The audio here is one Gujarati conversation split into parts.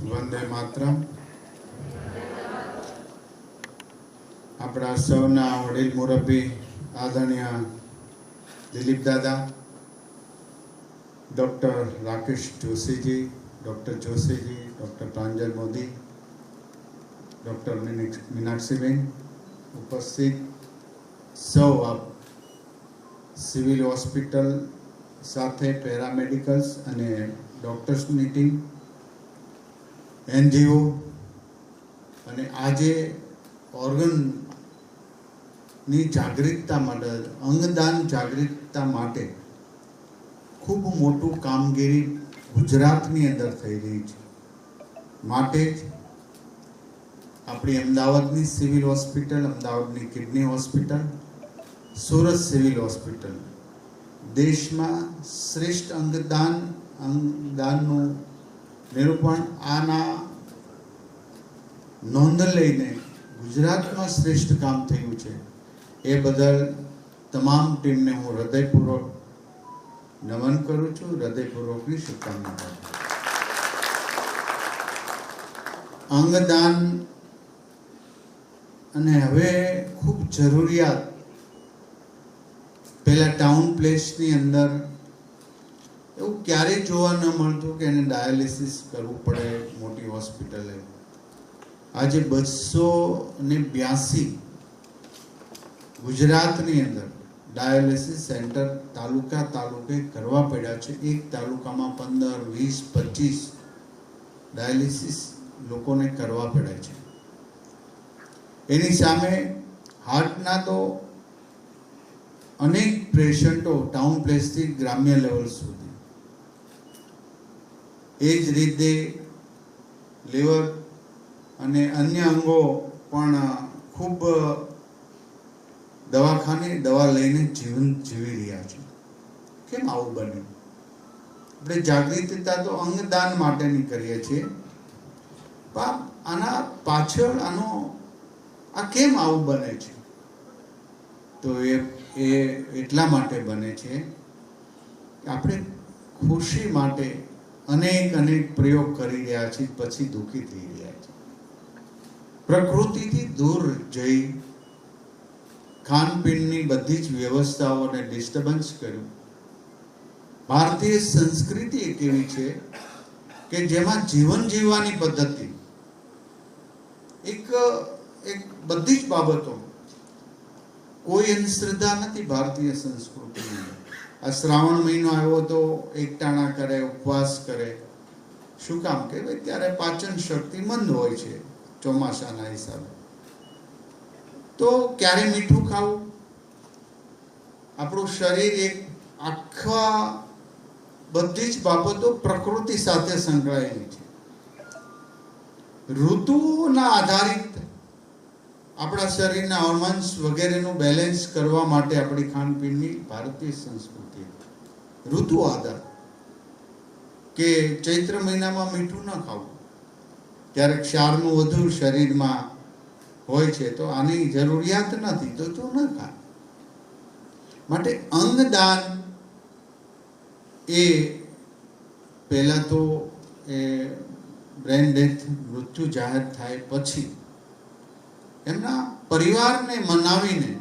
વંદે માતરમ. આપણા સૌના વડીલ મુરબ્બી આદરણીય દિલીપ દાદા, ડૉક્ટર રાકેશ જોશીજી, ડૉક્ટર જોશીજી, ડૉક્ટર પ્રાંજલ મોદી, ડૉક્ટર મીનાક્ષીબેન, ઉપસ્થિત સૌ આપ સિવિલ હોસ્પિટલ સાથે પેરામેડિકલ્સ અને ડૉક્ટર્સની ટીમ, NGO અને આજે ઓર્ગનની જાગૃતતા માટે, અંગદાન જાગૃતતા માટે ખૂબ મોટું કામગીરી ગુજરાતની અંદર થઈ રહી છે. માટે જ આપણી અમદાવાદની સિવિલ હોસ્પિટલ, અમદાવાદની kidney hospital, Surat civil hospital દેશમાં શ્રેષ્ઠ અંગદાનનું નિરૂપણ આના નોંધ લઈને ગુજરાતમાં શ્રેષ્ઠ કામ થયું છે. એ બદલ તમામ ટીમને હું હૃદયપૂર્વક નમન કરું છું, હૃદયપૂર્વકની શુભકામના આપું છું. અંગદાન અને હવે ખૂબ જરૂરિયાત, પહેલા ટાઉન પ્લેસની અંદર એવું ક્યારેય જોવા ન મળતું કે એને ડાયાલિસિસ કરવું પડે મોટી હોસ્પિટલે. આજે 282 ગુજરાતની અંદર ડાયાલિસિસ સેન્ટર તાલુકે કરવા પડ્યા છે. એક તાલુકામાં 15, 20, 25 ડાયાલિસિસ લોકોને કરવા પડે છે. એની સામે હાર્ટના તો અનેક પેશન્ટો ટાઉન પ્લેસથી ગ્રામ્ય લેવલ સુધી, એ જ રીતે લીવર અને અન્ય અંગો પણ ખૂબ દવાખાને દવા લઈને જીવન જીવી રહ્યા છે. કેમ આવું બને? આપણે જાગૃતતા તો અંગદાન માટેની કરીએ છીએ, પણ આના પાછળ આ કેમ આવું બને છે? તો એ એટલા માટે બને છે કે આપણે ખુશી માટે અનેક પ્રયોગ કરી રહ્યા છીએ, પછી દુઃખી થઈ રહ્યા છીએ. પ્રકૃતિથી દૂર જઈ ખાનપીનની બધી જ વ્યવસ્થાઓને ડિસ્ટર્બન્સ કર્યું. ભારતીય સંસ્કૃતિ એક એવી છે કે જેમાં જીવન જીવવાની પદ્ધતિ એક બધી જ બાબતો, કોઈ અંધશ્રદ્ધા નથી ભારતીય સંસ્કૃતિની. આ શ્રાવણ મહિનો આવ્યો તો એકટાણા કરે, ઉપવાસ કરે. શું કામ? કે ભાઈ ત્યારે પાચન શક્તિ મંદ હોય છે ચોમાસાના હિસાબે. તો ક્યારે મીઠું ખાવું? આપણું શરીર એક આખા બધી જ બાબતો પ્રકૃતિ સાથે સંકળાયેલી છે. ઋતુના આધારિત આપણા શરીરના હોર્મોન્સ વગેરેનું બેલેન્સ કરવા માટે આપણી ખાનપીનની ભારતીય સંસ્કૃતિ ઋતુ આધાર. કે ચૈત્ર મહિનામાં મીઠું ન ખાવું, ક્યારેક ક્ષારનું વધુ શરીરમાં હોય છે તો આની જરૂરિયાત નથી તો તું ન ખા. માટે અંગદાન એ પહેલા તો એ બ્રેન ડેથ, મૃત્યુ જાહેર થાય પછી એમના પરિવારને મનાવીને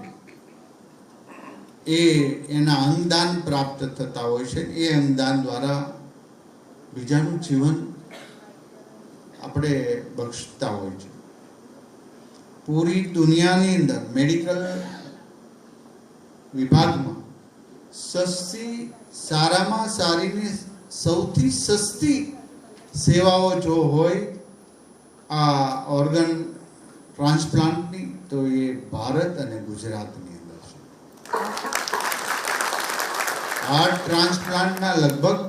એના અંગદાન પ્રાપ્ત થતા હોય છે. એ અંગદાન દ્વારા બીજાનું જીવન આપણે બક્ષતા હોય છે. પૂરી દુનિયાની અંદર મેડિકલ વિભાગમાં સારામાં સારીની સૌથી સસ્તી સેવાઓ જો હોય આ ઓર્ગન ટ્રાન્સપ્લાન્ટની, તો એ ભારત અને ગુજરાતની અંદર છે. હાર્ટ ટ્રાન્સપ્લાન્ટના લગભગ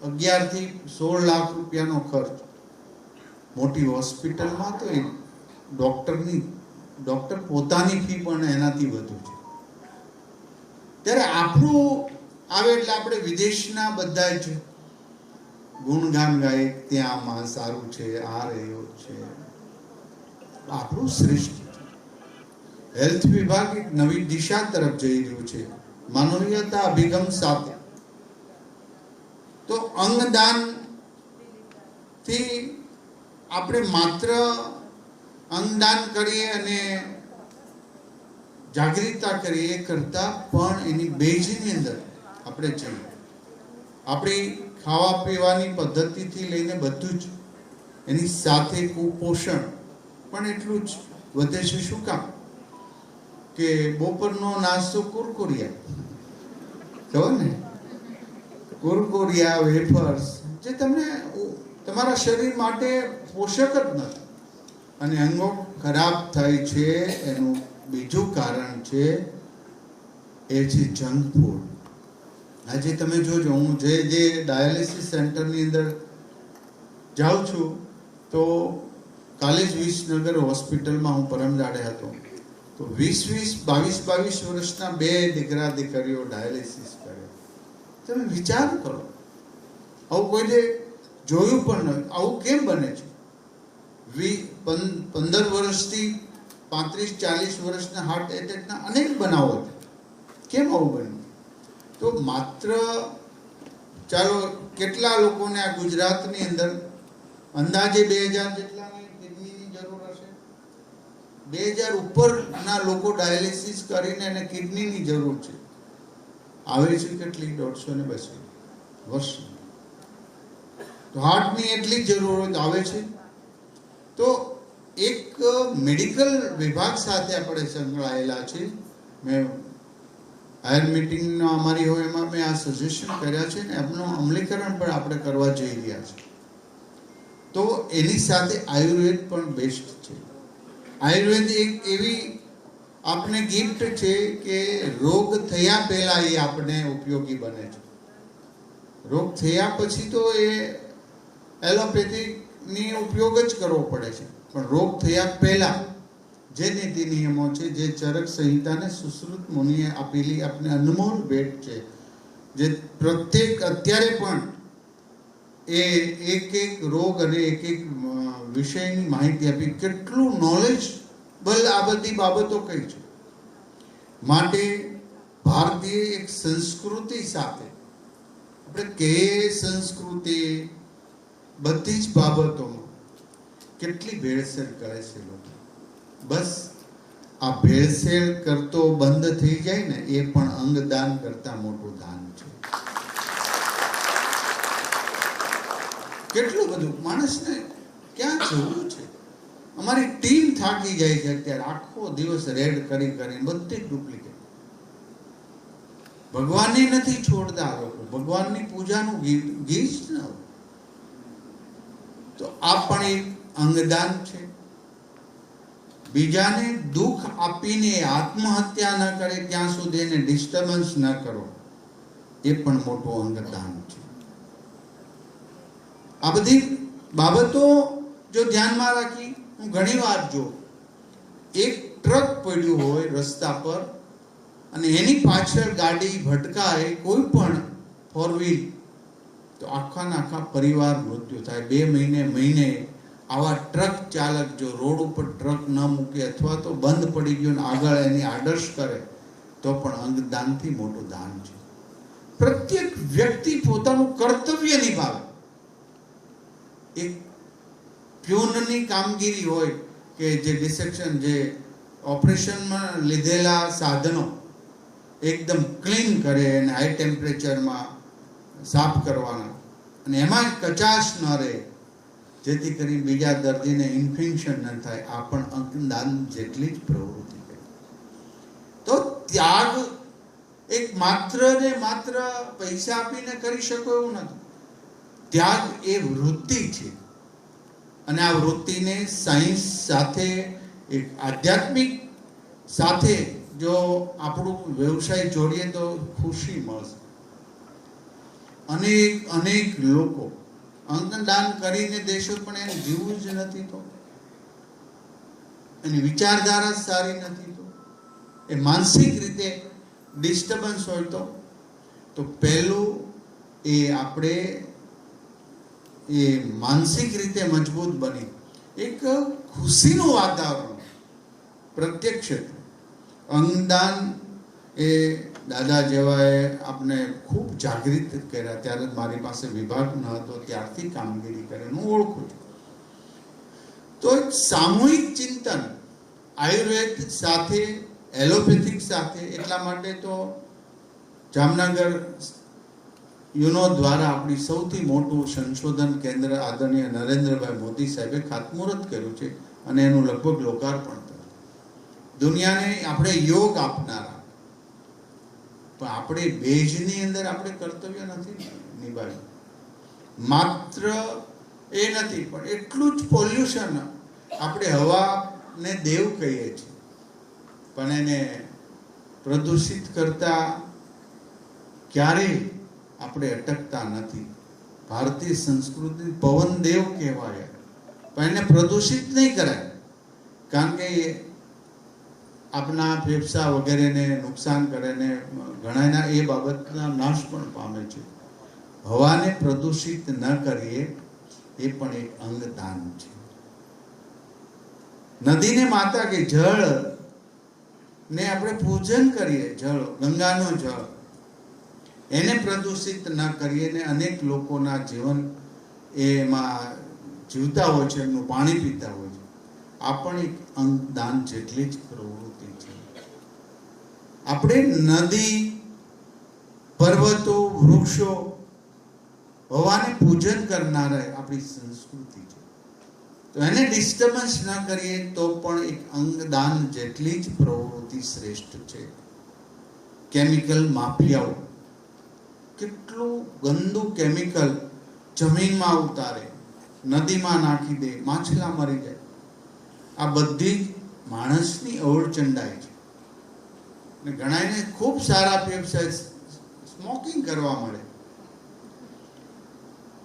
11 થી 16 લાખ રૂપિયાનો ખર્ચ. મોટી હોસ્પિટલમાં તો ડૉક્ટર પોતાની ફી પણ એનાથી વધુ છે. ત્યારે આપણું આવે એટલે આપણે વિદેશના બધા જ ગુણગાન ગાય, ત્યાંમાં સારું છે, આ રહ્યો છે. આપણું શ્રેષ્ઠ છે. હેલ્થ વિભાગ એક નવી દિશા તરફ જઈ રહ્યું છે માનવીયતા અભિગમ સાથે. તો અંગદાન થી આપણે માત્ર અંગદાન કરીએ અને જાગૃતતા કરીએ કરતા પણ એની બેઝની અંદર આપણે જઈએ. આપણી ખાવા પીવાની પદ્ધતિથી લઈને બધું જ, એની સાથે કુપોષણ પણ એટલું જ વધે છે. શું કામ? કે બપોરનો નાસ્તો કુરકુરિયા, ખબર ને, કુરકુરિયા, વેફર્સ, જે તમને તમારા શરીર માટે પોષક જ નથી અને અંગો ખરાબ થાય છે. એનું બીજું કારણ છે એ છે જંક ફૂડ. આજે તમે જોજો, હું જે ડાયાલિસિસ સેન્ટરની અંદર જાઉં છું, તો કાલે જ વિસનગર હોસ્પિટલમાં હું પરમદાડે હતો, તો 22 વર્ષના 2 દીકરા દીકરીઓ ડાયાલિસિસ કરે. તમે વિચાર કરો, આવું કોઈને જોયું પણ નથી. આવું કેમ બને છે? 15 વર્ષથી 35-40 વર્ષના હાર્ટ એટેકના અનેક બનાવો છે. કેમ આવું બન્યું? તો માત્ર ચાલો કેટલા લોકોને આ ગુજરાતની અંદર અંદાજે 2000 જેટલાને કિડનીની જરૂર હશે. 2000 ઉપરના લોકો ડાયાલિસિસ કરીને એને કિડનીની જરૂર છે. આવે છે કેટલી? 150-200 વર્ષ. તો હાર્ટની એટલી જરૂર હોય તો આવે છે. તો એક મેડિકલ વિભાગ સાથે આપણે સંકળાયેલા છે. મેં હાયર મિટિંગ અમારી હોય એમાં મેં આ સજેશન કર્યા છે ને એમનું અમલીકરણ પણ આપણે કરવા જઈ રહ્યા છે. તો એની સાથે આયુર્વેદ પણ બેસ્ટ છે. આયુર્વેદ એક એવી આપણે ગિફ્ટ છે કે રોગ થયા પહેલા એ આપણે ઉપયોગી બને છે. રોગ થયા પછી તો એ એલોપેથીની ઉપયોગ જ કરવો પડે છે, પણ રોગ થયા પહેલા જે નીતિ નિયમો છે, જે ચરક સંહિતાને સુશ્રુત મુનિએ આપેલી આપણે અનમોલ ભેટ છે, જે પ્રત્યેક અત્યારે પણ એ એક રોગ અને એક વિષયની માહિતી આપી, કેટલું નોલેજબલ આ બધી બાબતો કઈ છે. માટે ભારતીય એક સંસ્કૃતિ સાથે આપણે કહીએ, સંસ્કૃતિ બધી જ બાબતોમાં કેટલી ભેળસેળ કરે છે લોકો. બસ આ ભેળસેળ કરતો બંધ થઈ જાય ને, એ પણ અંગદાન કરતા મોટું દાન છે. કેટલું બધું માણસને ક્યાં જવું છે. અમારી ટીમ થાકી જાય છે અત્યારે, આખો દિવસ રેડ કરીને બધી ડુપ્લિકેટ. ભગવાનને નથી છોડતા લોકો, ભગવાનની પૂજાનું ગીત ન હોય. તો આ પણ એક અંગદાન છે. બીજાને દુઃખ આપીને આત્મહત્યા ન કરે ત્યાં સુધી એને ડિસ્ટર્બન્સ ન કરો, એ પણ મોટું અંગદાન છે. આ બધી બાબતો જો ધ્યાનમાં રાખી, હું ઘણી વાર જો એક ટ્રક પડ્યું હોય રસ્તા પર અને એની પાછળ ગાડી ભટકાય, કોઈ પણ 4-wheel, તો આખા પરિવાર મૃત્યુ થાય. 2 મહિને આવા ટ્રક ચાલક જો રોડ ઉપર ટ્રક ન મૂકે અથવા તો બંધ પડી ગયો ને આગળ એની આદર્શ કરે, તો પણ અંગદાનથી મોટું દાન છે. પ્રત્યેક વ્યક્તિ પોતાનું કર્તવ્ય નિભાવે. એક પ્યુનની કામગીરી હોય કે જે ડિસેક્શન, જે ઓપરેશનમાં લીધેલા સાધનો એકદમ ક્લીન કરે અને હાઈ ટેમ્પરેચરમાં સાફ કરવાના, અને એમાં કચાશ ન રહે, જેથી કરી બીજા દર્દીને ઇન્ફેક્શન ન થાય. આ પણ અંગદાન જેટલી જ પ્રવૃત્તિ છે. તો ત્યાગ એક માત્ર ને માત્ર પૈસા આપીને કરી શકો એવું નથી. ત્યાગ એ વૃત્તિ છે, અને આ વૃત્તિને સાયન્સ સાથે, એક આધ્યાત્મિક સાથે જો આપણું વ્યવસાય જોડીએ તો ખુશી મળશે. અનેક લોકો અંગદાન કરીને દેશો પણ એને જીવવું જ નથી, તો એની વિચારધારા સારી નથી, તો એ માનસિક રીતે ડિસ્ટર્બન્સ હોય, તો પહેલું એ આપણે એ માનસિક રીતે મજબૂત બની એક ખુશીનું વાતાવરણ પ્રત્યેક ક્ષેત્રે. અંગદાન એ દાદા જેવાએ આપણે ખૂબ જાગૃત કર્યા. ત્યારે મારી પાસે વિભાગ ન હતો, ત્યારથી કામગીરી કરે હું ઓળખું છું. તો એક સામૂહિક ચિંતન આયુર્વેદ સાથે એલોપેથિક સાથે, એટલા માટે તો જામનગર યુનો દ્વારા આપણી સૌથી મોટું સંશોધન કેન્દ્ર આદરણીય નરેન્દ્રભાઈ મોદી સાહેબે ખાતમુહૂર્ત કર્યું છે અને એનું લગભગ લોકાર્પણ થયું. દુનિયાને આપણે યોગ આપનારા, પણ આપણે બેજની અંદર આપણે કર્તવ્ય નથી નિભાવ્યું. માત્ર એ નથી, પણ એટલું જ પોલ્યુશન, આપણે હવાને દેવ કહીએ છીએ પણ એને પ્રદૂષિત કરતા ક્યારેય આપણે અટકતા નથી. ભારતીય સંસ્કૃતિ પવન દેવ કહેવાય, પણ એને પ્રદૂષિત નહીં કરાય, કારણ કે આપણા ફેફસા વગેરેને નુકસાન કરે ને ઘણાના એ બાબતના નાશ પણ પામે છે. હવાને પ્રદૂષિત ન કરીએ એ પણ એક અંગદાન છે. નદીને માતા કે જળ ને આપણે પૂજન કરીએ, જળ ગંગાનું જળ, એને પ્રદૂષિત ન કરીએ ને અનેક લોકોના જીવન એમાં જીવતા હોય છે, એમનું પાણી પીતા હોય છે. આ પણ એક અંગદાન જેટલી જ પ્રવૃત્તિ છે. આપણે નદી, પર્વતો, વૃક્ષો, હવાને પૂજન કરનારા આપણી સંસ્કૃતિ છે. તો એને ડિસ્ટર્બન્સ ન કરીએ તો પણ એક અંગદાન જેટલી જ પ્રવૃત્તિ શ્રેષ્ઠ છે. કેમિકલ માફિયાઓ કેટલું ગંદુ કેમિકલ જમીનમાં ઉતારે, નદીમાં નાખી દે, માછલા મરી જાય. આ બધી જ માણસની અવળચંડાઈ છે. અને ઘણાને ખૂબ સારા ફેફસા સ્મોકિંગ કરવા મળે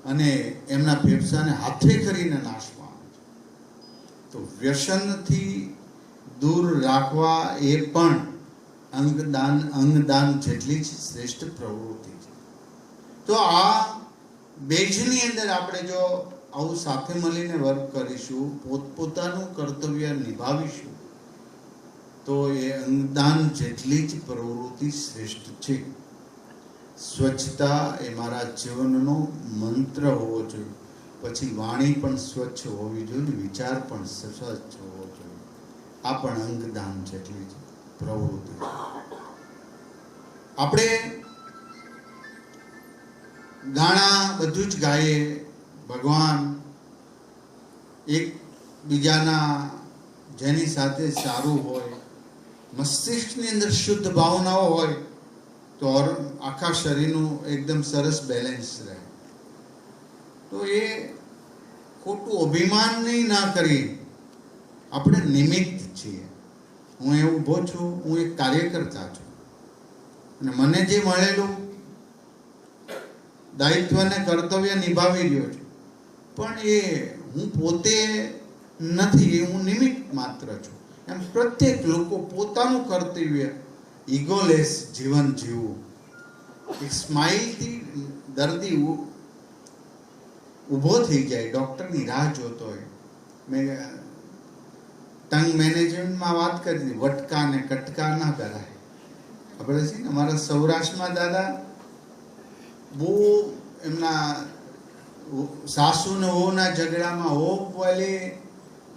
અને એમના ફેફસાને હાથે કરીને નાશ પામે છે. તો વ્યસનથી દૂર રાખવા એ પણ અંગદાન જેટલી જ શ્રેષ્ઠ પ્રવૃત્તિ છે. તો આ બેજની અંદર આપણે જો આવું સાથે મળીને વર્ક કરીશું, પોતપોતાનું કર્તવ્ય નિભાવીશું, તો એ અંગદાન જેટલી જ પ્રવૃત્તિ શ્રેષ્ઠ છે. સ્વચ્છતા એ મારા જીવનનો મંત્ર હોવો જોઈએ. પછી વાણી પણ સ્વચ્છ હોવી જોઈએ, વિચાર પણ સ્વચ્છ હોવો જોઈએ. આ પણ અંગદાન જેટલી જ પ્રવૃત્તિ છે. આપણે ગાણા બધું જ ગાઈએ, ભગવાન એક બીજાના જેની સાથે સારું હોય, મસ્તિષ્કની અંદર શુદ્ધ ભાવનાઓ હોય તો આખા શરીરનું એકદમ સરસ બેલેન્સ રહે. તો એ ખોટું અભિમાન નહીં ના કરીએ. આપણે નિમિત્ત છીએ. હું એ ઊભો છું, હું એક કાર્યકર્તા છું અને મને જે મળેલું દાયિત્વને કર્તવ્ય નિભાવી રહ્યો છું, પણ એ હું પોતે નથી, હું નિમિત્ત માત્ર છું. એમ પ્રત્યેક લોકો પોતાનું કર્તવ્ય ઈગોલેસ જીવન જીવવું. એક સ્માઇલથી દર્દી ઊભો થઈ જાય, ડૉક્ટરની રાહ જોતો હોય. મેં ટંગ મેનેજમેન્ટમાં વાત કરી હતી, વટકા ને કટકા ના કરાય. ખબર છે ને, અમારા સૌરાષ્ટ્રમાં દાદા બહુ એમના સાસુ ને વહુના ઝઘડામાં વહુ વાલી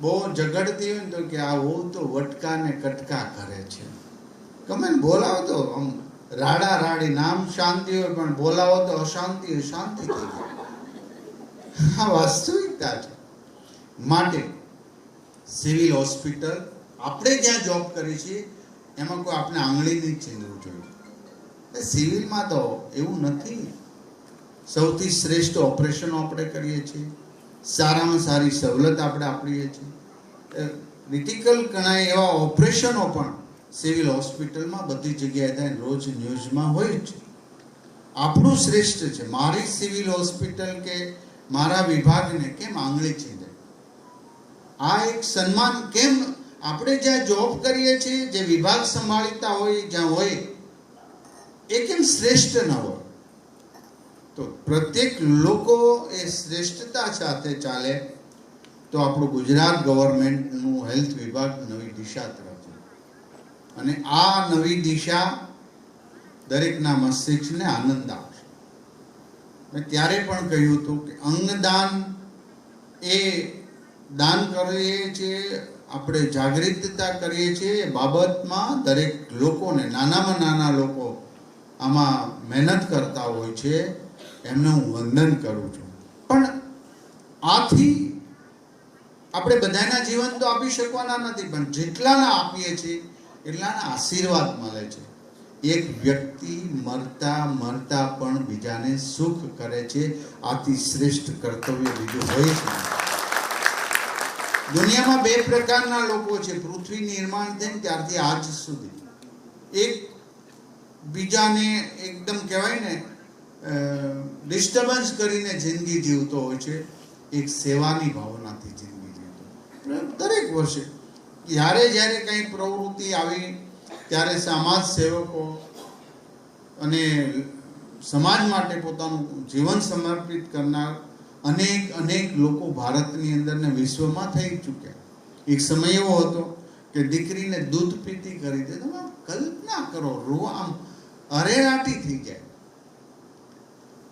બહુ ઝઘડતી હોય ને તો કે આ વહુ તો વટકા ને કટકા કરે છે. ગમે ને બોલાવો તો આમ રાડા રાડી, નામ શાંતિ હોય પણ બોલાવો તો અશાંતિ શાંતિ થઈ જાય. આ વાસ્તવિકતા છે. માટે સિવિલ હોસ્પિટલ આપણે જ્યાં જોબ કરીએ છીએ એમાં કોઈ આપણે આંગળી નહીં ચીંધવું જોઈએ. સિવિલમાં તો એવું નથી. સૌથી શ્રેષ્ઠ ઓપરેશનો આપણે કરીએ છીએ, સારામાં સારી સવલત આપણે આપીએ છીએ. ક્રિટિકલ ઘણા એવા ઓપરેશનો પણ સિવિલ હોસ્પિટલમાં બધી જગ્યાએ થાય, રોજ ન્યૂઝમાં હોય છે. આપણું શ્રેષ્ઠ છે. મારી સિવિલ હોસ્પિટલ કે મારા વિભાગને કેમ આંગળી ચીંધે? આ એક સન્માન કેમ? આપણે જ્યાં જોબ કરીએ છીએ, જે વિભાગ સંભાળતા હોય, જ્યાં હોય, એ કેમ શ્રેષ્ઠ ન હોય? તો પ્રત્યેક લોકો એ શ્રેષ્ઠતા સાથે ચાલે તો આપણું ગુજરાત ગવર્મેન્ટનું હેલ્થ વિભાગ નવી દિશા તરફ છે. અને આ નવી દિશા દરેકના મસ્તિષ્કને આનંદ આપશે. મેં ત્યારે પણ કહ્યું હતું કે અંગદાન એ દાન કરીએ છીએ, આપણે જાગૃતતા કરીએ છીએ એ બાબતમાં દરેક લોકોને, નાનામાં નાના લોકો આમાં મહેનત કરતા હોય છે, એમને હું વંદન કરું છું. પણ આથી આપણે બધાના જીવન તો આપી શકવાના નથી, પણ જેટલાના આપીએ છીએ એટલાના આશીર્વાદ મળે છે. એક વ્યક્તિ મરતા મરતા પણ બીજાને સુખ કરે છે, આથી શ્રેષ્ઠ કર્તવ્ય બીજું હોય છે. દુનિયામાં બે પ્રકારના લોકો છે, પૃથ્વી નિર્માણ થઈને ત્યારથી આજ સુધી. એક બીજાને એકદમ કહેવાય ને ડિસ્ટર્બન્સ કરીને જિંદગી જીવતો હોય છે, એક સેવાની ભાવનાથી જિંદગી જીવતો. દરેક વર્ષે જ્યારે જ્યારે કંઈ પ્રવૃત્તિ આવી ત્યારે સમાજ સેવકો અને સમાજ માટે પોતાનું જીવન સમર્પિત કરનાર અનેક લોકો ભારતની અંદર ને વિશ્વમાં થઈ ચૂક્યા. એક સમય એવો હતો કે દીકરીને દૂધ પીતી કરી દે. તમે કલ્પના કરો, આમ અરેરાટી થઈ જાય.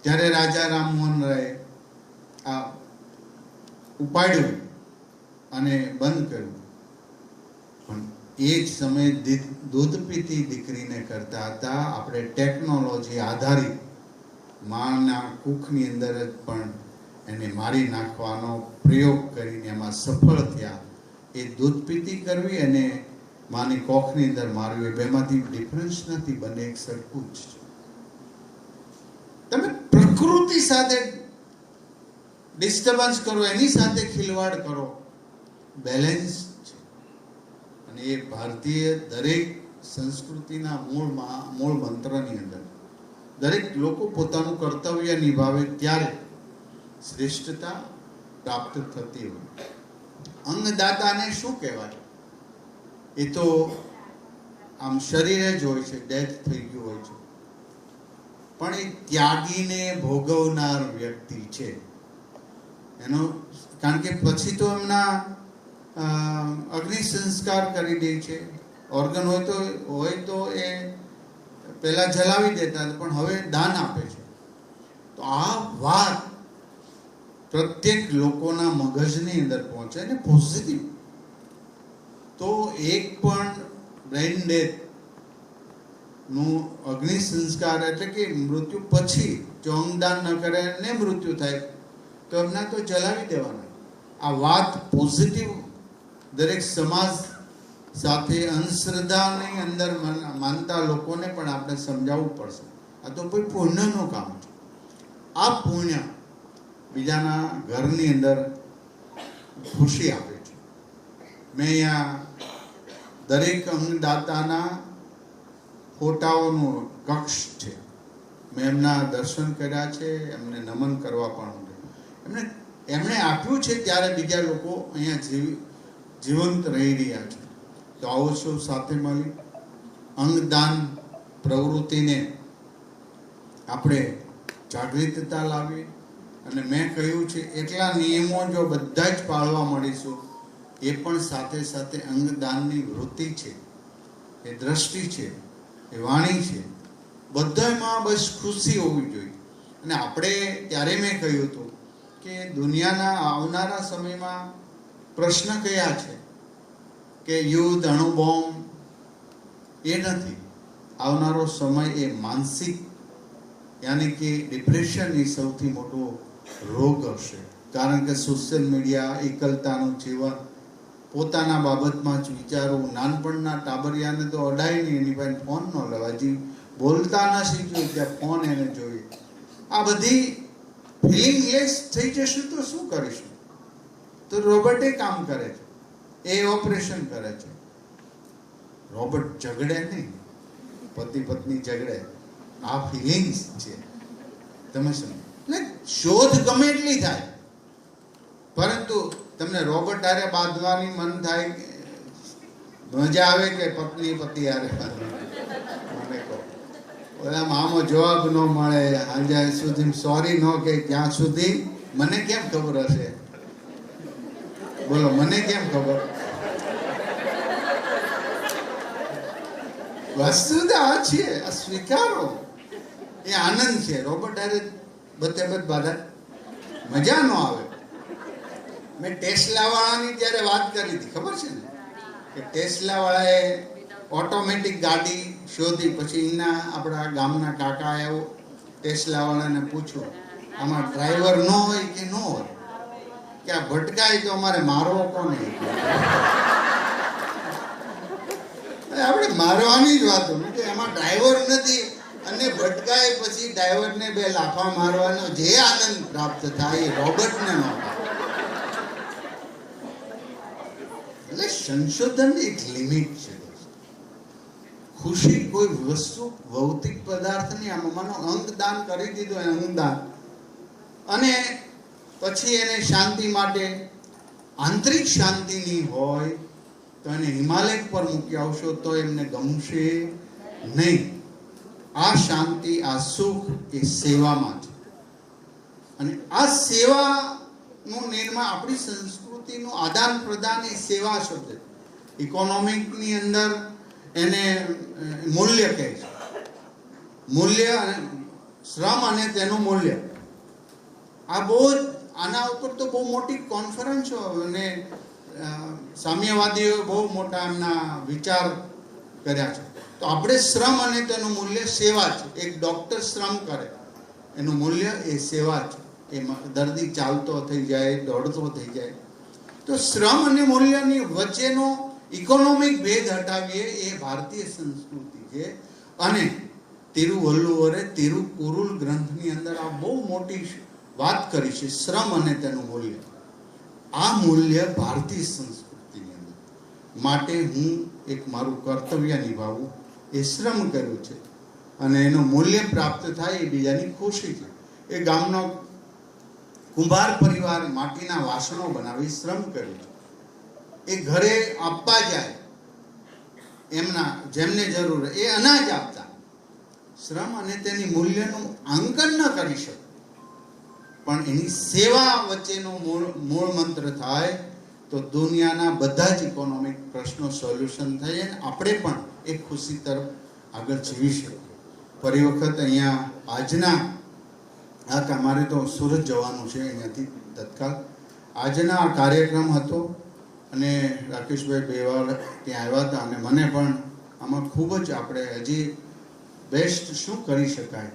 ત્યારે રાજા રામમોહન રાય આ ઉપાડ્યું અને બંધ કર્યું. પણ એ જ સમયે દૂધ પીતી દીકરીને કરતા હતા આપણે ટેકનોલોજી આધારિત માના કુખની અંદર જ પણ એને મારી નાખવાનો પ્રયોગ કરીને એમાં સફળ થયા. એ દૂધ પીતી કરવી અને માની કોખની અંદર મારવી, બેમાંથી ડિફરન્સ નથી, બંને એક સરખું જ છે. તમે પ્રકૃતિ સાથે ડિસ્ટર્બન્સ કરો, એની સાથે ખિલવાડ કરો, બેલેન્સ છે. અને એ ભારતીય દરેક સંસ્કૃતિના મૂળ મંત્રની અંદર દરેક લોકો પોતાનું કર્તવ્ય નિભાવે ત્યારે શ્રેષ્ઠતા પ્રાપ્ત થતી હોય. અંગદાતાને શું કહેવાય? એ તો આમ શરીરે જ હોય છે, ડેથ થઈ ગયું હોય છે, પણ એ ત્યાગીને ભોગવનાર વ્યક્તિ છે. એનો કારણ કે પછી તો એમના અગ્નિ સંસ્કાર કરી દે છે. ઓર્ગન હોય તો એ પહેલા જલાવી દેતા, પણ હવે દાન આપે છે. તો આ વાત પ્રત્યેક લોકોના મગજની અંદર પહોંચે ને પોઝિટિવ. તો એક પણ બ્રેઇન ડેથ નું અગ્નિ સંસ્કાર એટલે કે મૃત્યુ પછી જો અંગદાન ન કરે ને મૃત્યુ થાય તો એમને તો જલાવી દેવાના. આ વાત પોઝિટિવ દરેક સમાજ સાથે અંધશ્રદ્ધાની અંદર માનતા લોકોને પણ આપણે સમજાવવું પડશે. આ તો કોઈ પુણ્યનું કામ છે. આ પુણ્ય બીજાના ઘરની અંદર ખુશી આપે છે. મેં અહીંયા દરેક અંગદાતાના ફોટાઓનું કક્ષ છે. મેં એમના દર્શન કર્યા છે, એમને નમન કરવા પણ એમણે આપ્યું છે ત્યારે બીજા લોકો અહીંયા જીવંત રહી રહ્યા છે. તો આવો છો સાથે મળી અંગદાન પ્રવૃત્તિને આપણે જાગૃતતા લાવી. અને મેં કહ્યું છે એટલા નિયમો જો બધા જ પાળવા મળીશું, એ પણ સાથે સાથે અંગદાનની વૃત્તિ છે, એ દ્રષ્ટિ છે, એ વાણી છે, બધામાં બસ ખુશી હોવી જોઈએ. અને આપણે ત્યારે મેં કહ્યું હતું કે દુનિયાના આવનારા સમયમાં પ્રશ્ન કયા છે કે યુદ્ધ, અણુબોમ્બ, એ નથી. આવનારો સમય એ માનસિક યાની કે ડિપ્રેશન એ સૌથી મોટો રોગ હશે. કારણ કે સોશિયલ મીડિયા, એકલતાનું જીવન, પોતાના બાબતમાં જ વિચારવું. નાનપણના ટાબરિયાને તો અડાય નહીં, એની પાસે ફોન ન લેવા, હજી બોલતા ન શીખ્યું ત્યાં ફોન એને જોઈએ. આ બધી ફિલિંગલેસ થઈ જશું તો શું કરીશું? તો રોબોટે કામ કરે છે, એ ઓપરેશન કરે છે. રોબોટ ઝઘડે નહીં, પતિ પત્ની ઝઘડે. આ ફિલિંગ્સ છે, તમે સમજો. એટલે શોધ ગમે એટલી થાય, પરંતુ તમને રોબોટ હારે બાંધવાની મન થાય, મજા આવે કે પત્ની પતિ હારે મને કહો. ઓલા મામો જવાબ ન મળે, આજે સુધી સોરી ન કે ત્યાં સુધી મને કેમ ખબર હશે? બોલો, મને કેમ ખબર? વસ્તુ તો આ છે, આ સ્વીકારો. એ આનંદ છે. રોબોટ હારે બધે બાધા મજા ન આવે. મેં ટેસ્લા વાળાની જ્યારે વાત કરી હતી, ખબર છે ને કે ટેસ્લા વાળાએ ઓટોમેટિક ગાડી શોધી. પછી એના આપણા ગામના કાકા આવ્યો, ટેસ્લા વાળાને પૂછ્યું આમાં ડ્રાઈવર ન હોય કે ન હોય, કે આ ભટકાય તો અમારે મારવો કોને? આપણે મારવાની જ વાતો કે એમાં ડ્રાઈવર નથી અને ભટકાય પછી ડ્રાઈવરને 2 લાફા મારવાનો જે આનંદ પ્રાપ્ત થાય એ રોબોટને ન થાય. એટલે સંશોધનની એક લિમિટ છે. ખુશી કોઈ વસ્તુ ભૌતિક પદાર્થની, આમાં માનો અંગદાન કરી દીધું, અંગદાન, અને પછી એને શાંતિ માટે આંતરિક શાંતિની હોય તો એને હિમાલય પર મૂકી આવશો તો એમને ગમશે નહીં. આ શાંતિ, આ સુખ એ સેવામાં છે. અને આ સેવાનું નિર્માણ, આપણી સંસ્કૃતિનું આદાન પ્રદાન એ સેવા શબ્દ. ઇકોનોમિકની અંદર એને મૂલ્ય કહે છે. મૂલ્ય અને શ્રમ અને તેનું મૂલ્ય, આ બહુ જ, આના ઉપર તો બહુ મોટી કોન્ફરન્સો અને સામ્યવાદીઓ બહુ મોટા એમના વિચાર કર્યા છે. તો આપણે શ્રમ અને તેનું મૂલ્ય સેવા છે. એક ડોક્ટર શ્રમ કરે, એનું મૂલ્ય એ સેવા છે. એમાં દર્દી ચાલતો થઈ જાય, દોડતો થઈ જાય. તો શ્રમ અને મૂલ્યની વચ્ચેનો ઇકોનોમિક ભેદ હટાવીએ એ ભારતીય સંસ્કૃતિ છે. અને તિરુવલ્લુવરે તિરુકુરુલ ગ્રંથની અંદર આ બહુ મોટી વાત કરી છે, શ્રમ અને તેનું મૂલ્ય. આ મૂલ્ય ભારતીય સંસ્કૃતિની અંદર માટે હું એક મારું કર્તવ્ય નિભાવું એ શ્રમ કર્યું છે. અને એનું મૂલ્ય પ્રાપ્ત થાય એ બીજાની ખુશી છે. એ ગામનો કુંભાર પરિવાર માટીના વાસણો બનાવી શ્રમ કર્યું છે. એ ઘરે આપવા જાય, એમના જેમને જરૂર એ અનાજ આપતા. શ્રમ અને તેની મૂલ્યનું આંકન ન કરી શકે, પણ એની સેવા વચ્ચેનો મૂળ મંત્ર થાય તો દુનિયાના બધા જ ઇકોનોમિક પ્રશ્નો સોલ્યુશન થાય અને આપણે પણ એક ખુશી તરફ આગળ જીવી શકીએ. ફરી વખત અહીંયા આજના અમારે તો સુરત જવાનું છે અહીંયાથી તત્કાલ. આજના આ કાર્યક્રમ હતો અને રાકેશભાઈ બેવાળ ત્યાં આવ્યા હતા અને મને પણ આમાં ખૂબ જ આપણે હજી બેસ્ટ શું કરી શકાય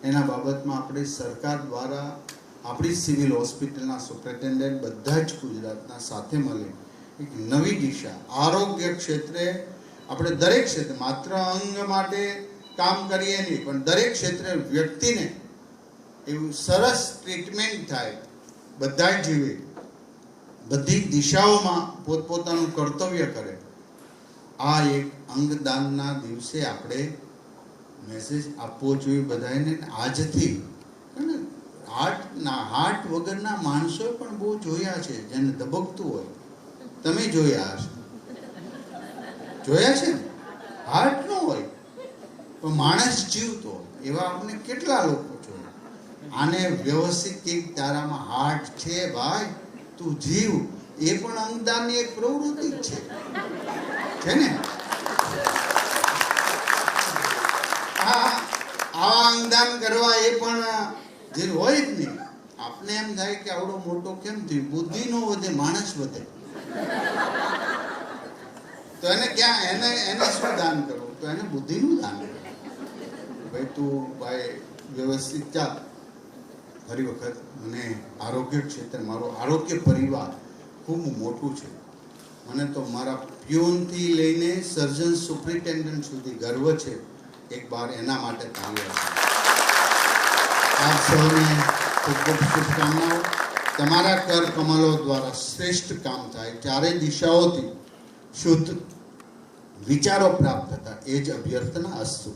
એના બાબતમાં આપણે સરકાર દ્વારા આપણી સિવિલ હોસ્પિટલના સુપ્રિન્ટેન્ડન્ટ બધા જ ગુજરાતના સાથે મળી એક નવી દિશા, આરોગ્ય ક્ષેત્રે આપણે દરેક ક્ષેત્રે, માત્ર અંગ માટે કામ કરીએ નહીં, પણ દરેક ક્ષેત્રે વ્યક્તિને એવું સરસ ટ્રીટમેન્ટ થાય, બધા જીવે, બધી દિશાઓમાં પોતપોતાનું કર્તવ્ય કરે. આ એક અંગદાનના દિવસે આપણે મેસેજ આપવો જોઈએ બધાને. આજથી હાર્ટ વગરના માણસો પણ બહુ જોયા છે, જેને ધબકતું હોય. તમે જોયા હશે, જોયા છે ને? હાર્ટ ન હોય પણ માણસ જીવતો હોય એવા આપણે કેટલા લોકો જોયા. આને વ્યવસ્થિત કે તારામાં હાર્ટ છે ભાઈ, તું જીવ, એ પણ અંગદાનની એક પ્રવૃત્તિ જ છે ને? આવા અંગદાન કરવા એ પણ જે હોય જ નહીં. આપને એમ થાય કે આવડો મોટો કેમ થયું, બુદ્ધિ નો વધે, માણસ વધે. તો એને ક્યાં, એને શું દાન કરવું? તો એને બુદ્ધિનું દાન કરવું. ભાઈ તું ભાઈ વ્યવસ્થિત ચાલ. ફરી વખત મને આરોગ્ય ક્ષેત્રે મારો આરોગ્ય પરિવાર ખૂબ મોટું છે. મને તો મારા પ્યુનથી લઈને સર્જન સુપ્રિન્ટેન્ડન્ટ સુધી ગર્વ છે. એક બાર એના માટે તાળીઓ. આપ સૌને ખૂબ ખૂબ શુભકામનાઓ. તમારા કર કમલો દ્વારા શ્રેષ્ઠ કામ થાય, ચારે દિશાઓથી શુદ્ધ વિચારો પ્રાપ્ત થતા, એ જ અભ્યર્થના અસ્તુ.